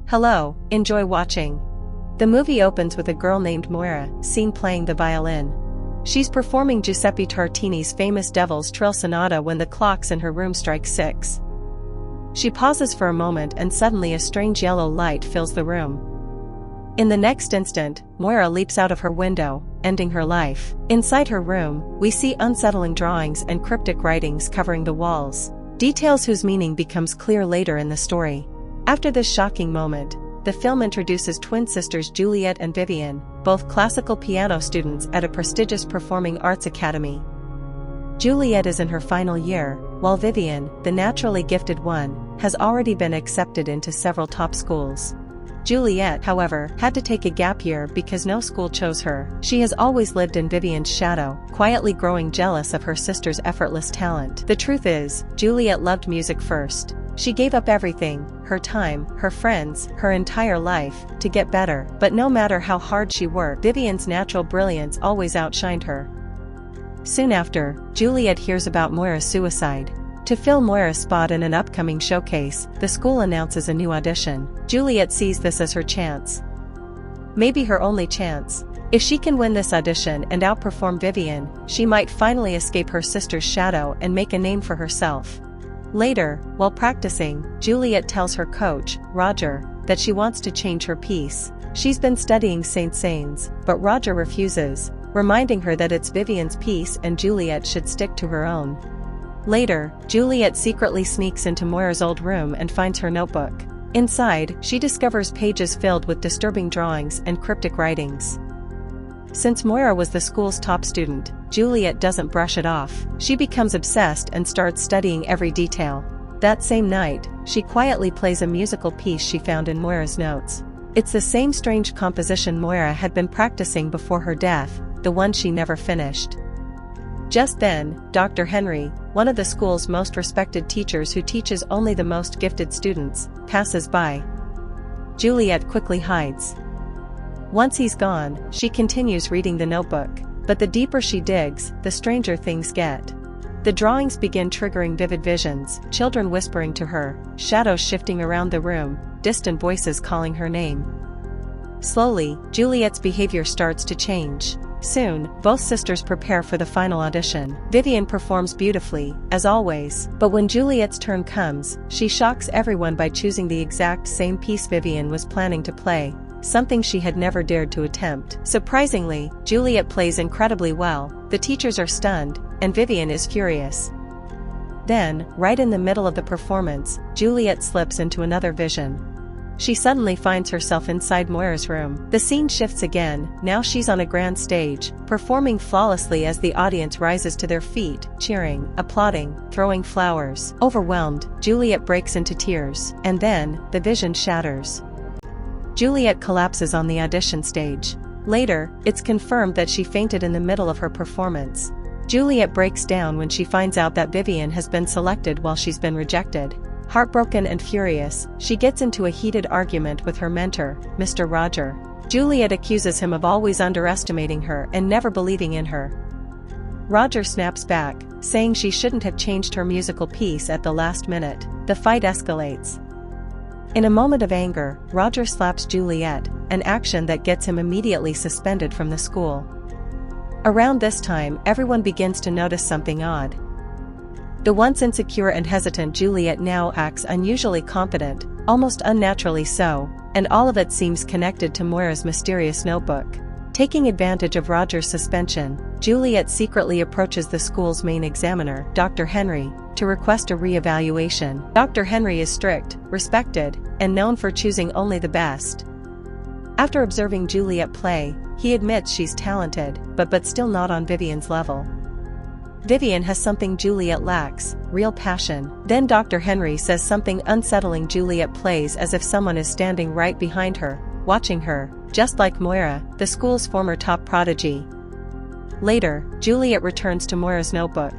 Hello, enjoy watching. The movie opens with a girl named Moira, seen playing the violin. She's performing Giuseppe Tartini's famous Devil's Trill Sonata when the clocks in her room strike 6. She pauses for a moment and suddenly a strange yellow light fills the room. In the next instant, Moira leaps out of her window, ending her life. Inside her room, we see unsettling drawings and cryptic writings covering the walls, details whose meaning becomes clear later in the story. After this shocking moment, the film introduces twin sisters Juliet and Vivian, both classical piano students at a prestigious performing arts academy. Juliet is in her final year, while Vivian, the naturally gifted one, has already been accepted into several top schools. Juliet, however, had to take a gap year because no school chose her. She has always lived in Vivian's shadow, quietly growing jealous of her sister's effortless talent. The truth is, Juliet loved music first. She gave up everything, her time, her friends, her entire life, to get better. But no matter how hard she worked, Vivian's natural brilliance always outshined her. Soon after, Juliet hears about Moira's suicide. To fill Moira's spot in an upcoming showcase, the school announces a new audition. Juliet sees this as her chance. Maybe her only chance. If she can win this audition and outperform Vivian, she might finally escape her sister's shadow and make a name for herself. Later, while practicing, Juliet tells her coach, Roger, that she wants to change her piece. She's been studying Saint-Saëns, but Roger refuses, reminding her that it's Vivian's piece and Juliet should stick to her own. Later, Juliet secretly sneaks into Moira's old room and finds her notebook. Inside, she discovers pages filled with disturbing drawings and cryptic writings. Since Moira was the school's top student, Juliet doesn't brush it off. She becomes obsessed and starts studying every detail. That same night, she quietly plays a musical piece she found in Moira's notes. It's the same strange composition Moira had been practicing before her death, the one she never finished. Just then, Dr. Henry, one of the school's most respected teachers who teaches only the most gifted students, passes by. Juliet quickly hides. Once he's gone, she continues reading the notebook, but the deeper she digs, the stranger things get. The drawings begin triggering vivid visions, children whispering to her, shadows shifting around the room, distant voices calling her name. Slowly, Juliet's behavior starts to change. Soon, both sisters prepare for the final audition. Vivian performs beautifully, as always, but when Juliet's turn comes, she shocks everyone by choosing the exact same piece Vivian was planning to play, something she had never dared to attempt. Surprisingly, Juliet plays incredibly well, the teachers are stunned, and Vivian is furious. Then, right in the middle of the performance, Juliet slips into another vision. She suddenly finds herself inside Moira's room. The scene shifts again, now she's on a grand stage, performing flawlessly as the audience rises to their feet, cheering, applauding, throwing flowers. Overwhelmed, Juliet breaks into tears, and then, the vision shatters. Juliet collapses on the audition stage. Later, it's confirmed that she fainted in the middle of her performance. Juliet breaks down when she finds out that Vivian has been selected while she's been rejected. Heartbroken and furious, she gets into a heated argument with her mentor, Mr. Roger. Juliet accuses him of always underestimating her and never believing in her. Roger snaps back, saying she shouldn't have changed her musical piece at the last minute. The fight escalates. In a moment of anger, Roger slaps Juliet, an action that gets him immediately suspended from the school. Around this time, everyone begins to notice something odd. The once insecure and hesitant Juliet now acts unusually confident, almost unnaturally so, and all of it seems connected to Moira's mysterious notebook. Taking advantage of Roger's suspension, Juliet secretly approaches the school's main examiner, Dr. Henry, to request a re-evaluation. Dr. Henry is strict, respected, and known for choosing only the best. After observing Juliet play, he admits she's talented, but still not on Vivian's level. Vivian has something Juliet lacks, real passion. Then Dr. Henry says something unsettling. Juliet plays as if someone is standing right behind her, watching her, just like Moira, the school's former top prodigy. Later, Juliet returns to Moira's notebook.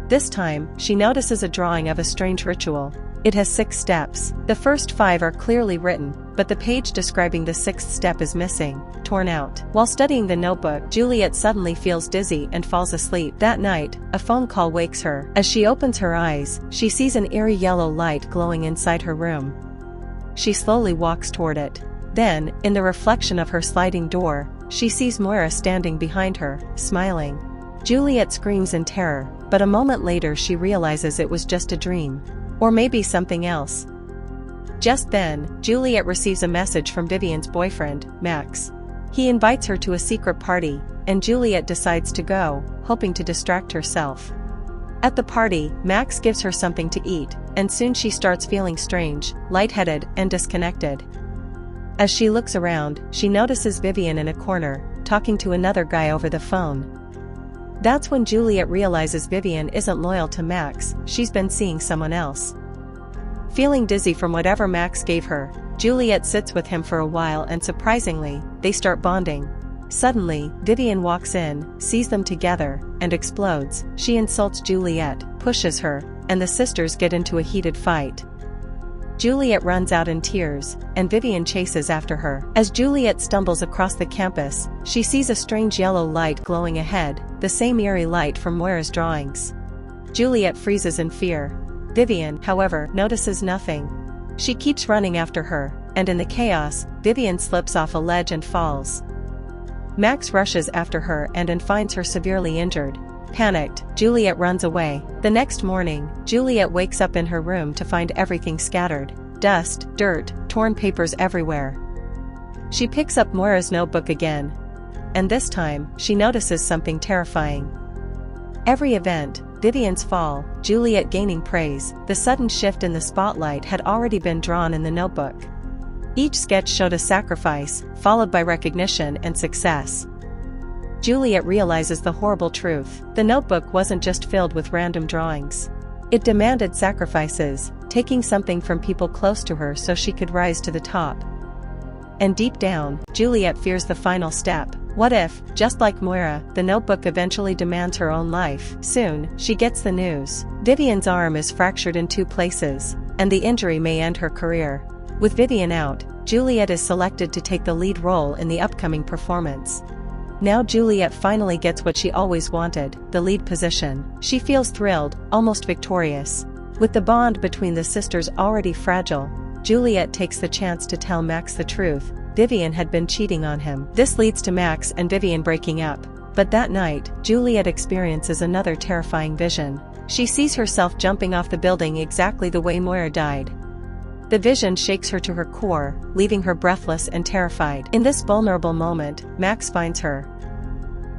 This time, she notices a drawing of a strange ritual. It has 6 steps. The first 5 are clearly written, but the page describing the 6th step is missing, torn out. While studying the notebook, Juliet suddenly feels dizzy and falls asleep. That night, a phone call wakes her. As she opens her eyes, she sees an eerie yellow light glowing inside her room. she slowly walks toward it. Then, in the reflection of her sliding door, she sees Moira standing behind her, smiling. Juliet screams in terror, but a moment later she realizes it was just a dream. Or maybe something else. Just then, Juliet receives a message from Vivian's boyfriend, Max. He invites her to a secret party, and Juliet decides to go, hoping to distract herself. At the party, Max gives her something to eat, and soon she starts feeling strange, lightheaded, and disconnected. As she looks around, she notices Vivian in a corner, talking to another guy over the phone. That's when Juliet realizes Vivian isn't loyal to Max, she's been seeing someone else. Feeling dizzy from whatever Max gave her, Juliet sits with him for a while and surprisingly, they start bonding. Suddenly, Vivian walks in, sees them together, and explodes. She insults Juliet, pushes her, and the sisters get into a heated fight. Juliet runs out in tears, and Vivian chases after her. As Juliet stumbles across the campus, she sees a strange yellow light glowing ahead, the same eerie light from Moira's drawings. Juliet freezes in fear. Vivian, however, notices nothing. She keeps running after her, and in the chaos, Vivian slips off a ledge and falls. Max rushes after her and finds her severely injured. Panicked, Juliet runs away. The next morning, Juliet wakes up in her room to find everything scattered. Dust, dirt, torn papers everywhere. She picks up Moira's notebook again. And this time, she notices something terrifying. Every event, Vivian's fall, Juliet gaining praise, the sudden shift in the spotlight had already been drawn in the notebook. Each sketch showed a sacrifice, followed by recognition and success. Juliet realizes the horrible truth. The notebook wasn't just filled with random drawings. It demanded sacrifices, taking something from people close to her so she could rise to the top. And deep down, Juliet fears the final step. What if, just like Moira, the notebook eventually demands her own life? Soon, she gets the news. Vivian's arm is fractured in 2 places, and the injury may end her career. With Vivian out, Juliet is selected to take the lead role in the upcoming performance. Now Juliet finally gets what she always wanted, the lead position. She feels thrilled, almost victorious. With the bond between the sisters already fragile, Juliet takes the chance to tell Max the truth. Vivian had been cheating on him. This leads to Max and Vivian breaking up. But that night, Juliet experiences another terrifying vision. She sees herself jumping off the building exactly the way Moira died. The vision shakes her to her core, leaving her breathless and terrified. In this vulnerable moment, Max finds her.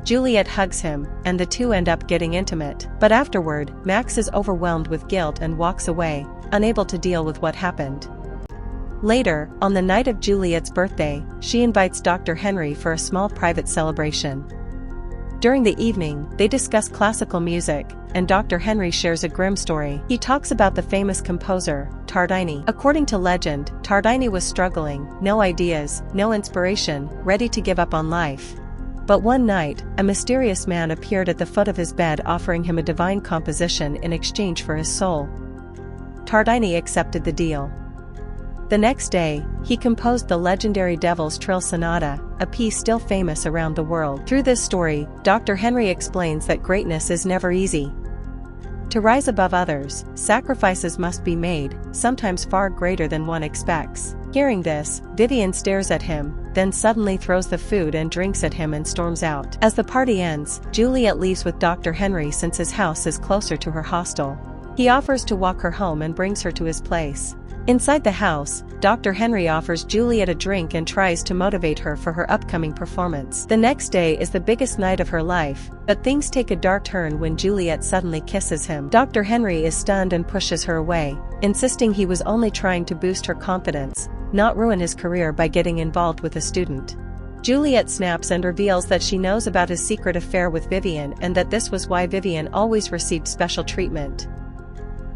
Juliet hugs him, and the two end up getting intimate. But afterward, Max is overwhelmed with guilt and walks away, unable to deal with what happened. Later, on the night of Juliet's birthday, she invites Dr. Henry for a small private celebration. During the evening, they discuss classical music, and Dr. Henry shares a grim story. He talks about the famous composer, Tardini. According to legend, Tardini was struggling, no ideas, no inspiration, ready to give up on life. But one night, a mysterious man appeared at the foot of his bed offering him a divine composition in exchange for his soul. Tardini accepted the deal. The next day, he composed the legendary Devil's Trill Sonata, a piece still famous around the world. Through this story, Dr. Henry explains that greatness is never easy. To rise above others, sacrifices must be made, sometimes far greater than one expects. Hearing this, Vivian stares at him, then suddenly throws the food and drinks at him and storms out. As the party ends, Juliet leaves with Dr. Henry since his house is closer to her hostel. He offers to walk her home and brings her to his place. Inside the house, Dr. Henry offers Juliet a drink and tries to motivate her for her upcoming performance. The next day is the biggest night of her life, but things take a dark turn when Juliet suddenly kisses him. Dr. Henry is stunned and pushes her away, insisting he was only trying to boost her confidence, not ruin his career by getting involved with a student. Juliet snaps and reveals that she knows about his secret affair with Vivian and that this was why Vivian always received special treatment.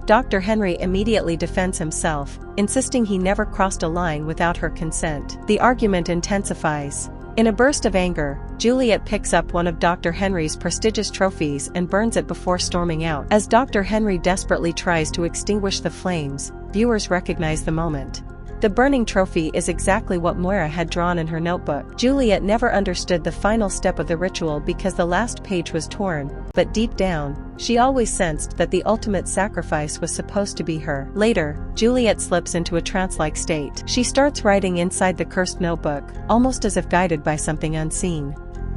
Dr. Henry immediately defends himself, insisting he never crossed a line without her consent. The argument intensifies. In a burst of anger, Juliet picks up one of Dr. Henry's prestigious trophies and burns it before storming out. As Dr. Henry desperately tries to extinguish the flames, viewers recognize the moment. The burning trophy is exactly what Moira had drawn in her notebook. Juliet never understood the final step of the ritual because the last page was torn, but deep down, she always sensed that the ultimate sacrifice was supposed to be her. Later, Juliet slips into a trance-like state. She starts writing inside the cursed notebook, almost as if guided by something unseen.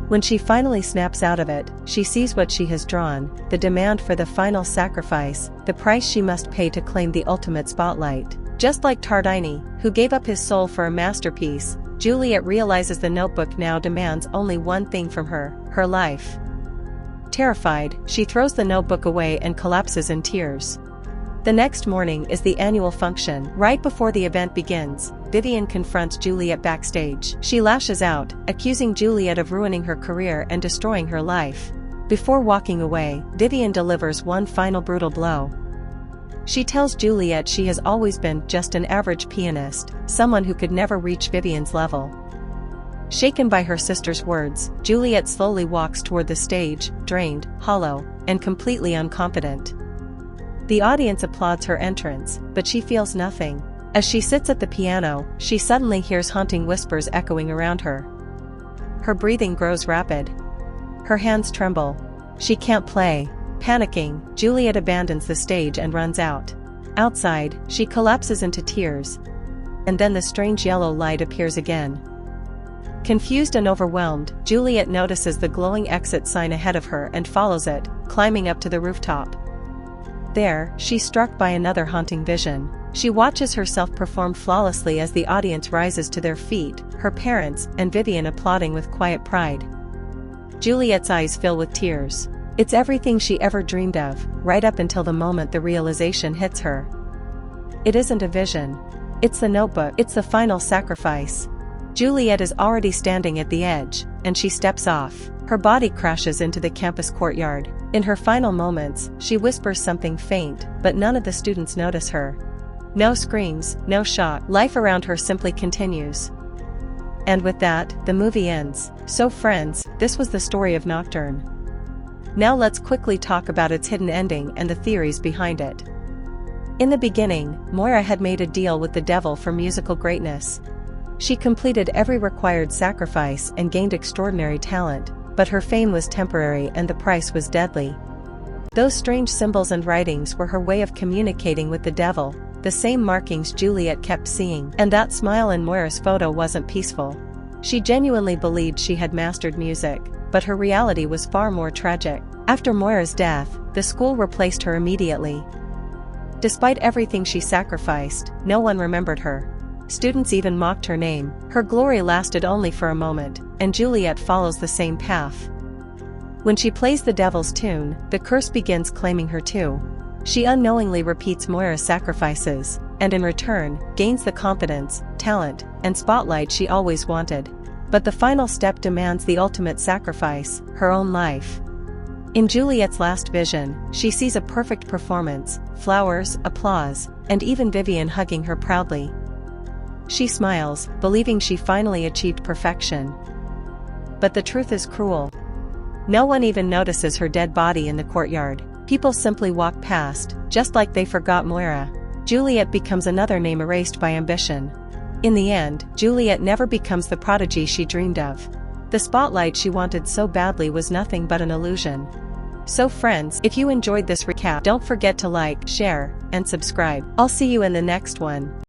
When she finally snaps out of it, she sees what she has drawn, the demand for the final sacrifice, the price she must pay to claim the ultimate spotlight. Just like Tardini, who gave up his soul for a masterpiece, Juliet realizes the notebook now demands only one thing from her, her life. Terrified, she throws the notebook away and collapses in tears. The next morning is the annual function. Right before the event begins, Vivian confronts Juliet backstage. She lashes out, accusing Juliet of ruining her career and destroying her life. Before walking away, Vivian delivers one final brutal blow. She tells Juliet she has always been just an average pianist, someone who could never reach Vivian's level. Shaken by her sister's words, Juliet slowly walks toward the stage, drained, hollow, and completely unconfident. The audience applauds her entrance, but she feels nothing. As she sits at the piano, she suddenly hears haunting whispers echoing around her. Her breathing grows rapid. Her hands tremble. She can't play. Panicking, Juliet abandons the stage and runs out. Outside, she collapses into tears. And then the strange yellow light appears again. Confused and overwhelmed, Juliet notices the glowing exit sign ahead of her and follows it, climbing up to the rooftop. There, she's struck by another haunting vision. She watches herself perform flawlessly as the audience rises to their feet, her parents and Vivian applauding with quiet pride. Juliet's eyes fill with tears. It's everything she ever dreamed of, right up until the moment the realization hits her. It isn't a vision. It's the notebook. It's the final sacrifice. Juliet is already standing at the edge, and she steps off. Her body crashes into the campus courtyard. In her final moments, she whispers something faint, but none of the students notice her. No screams, no shock. Life around her simply continues. And with that, the movie ends. So friends, this was the story of Nocturne. Now let's quickly talk about its hidden ending and the theories behind it. In the beginning, Moira had made a deal with the devil for musical greatness. She completed every required sacrifice and gained extraordinary talent, but her fame was temporary and the price was deadly. Those strange symbols and writings were her way of communicating with the devil, the same markings Juliet kept seeing. And that smile in Moira's photo wasn't peaceful. She genuinely believed she had mastered music, but her reality was far more tragic. After Moira's death, the school replaced her immediately. Despite everything she sacrificed, no one remembered her. Students even mocked her name. Her glory lasted only for a moment, and Juliet follows the same path. When she plays the devil's tune, the curse begins claiming her too. She unknowingly repeats Moira's sacrifices, and in return, gains the confidence, talent, and spotlight she always wanted. But the final step demands the ultimate sacrifice, her own life. In Juliet's last vision, she sees a perfect performance, flowers, applause, and even Vivian hugging her proudly. She smiles, believing she finally achieved perfection. But the truth is cruel. No one even notices her dead body in the courtyard. People simply walk past, just like they forgot Moira. Juliet becomes another name erased by ambition. In the end, Juliet never becomes the prodigy she dreamed of. The spotlight she wanted so badly was nothing but an illusion. So friends, if you enjoyed this recap, don't forget to like, share, and subscribe. I'll see you in the next one.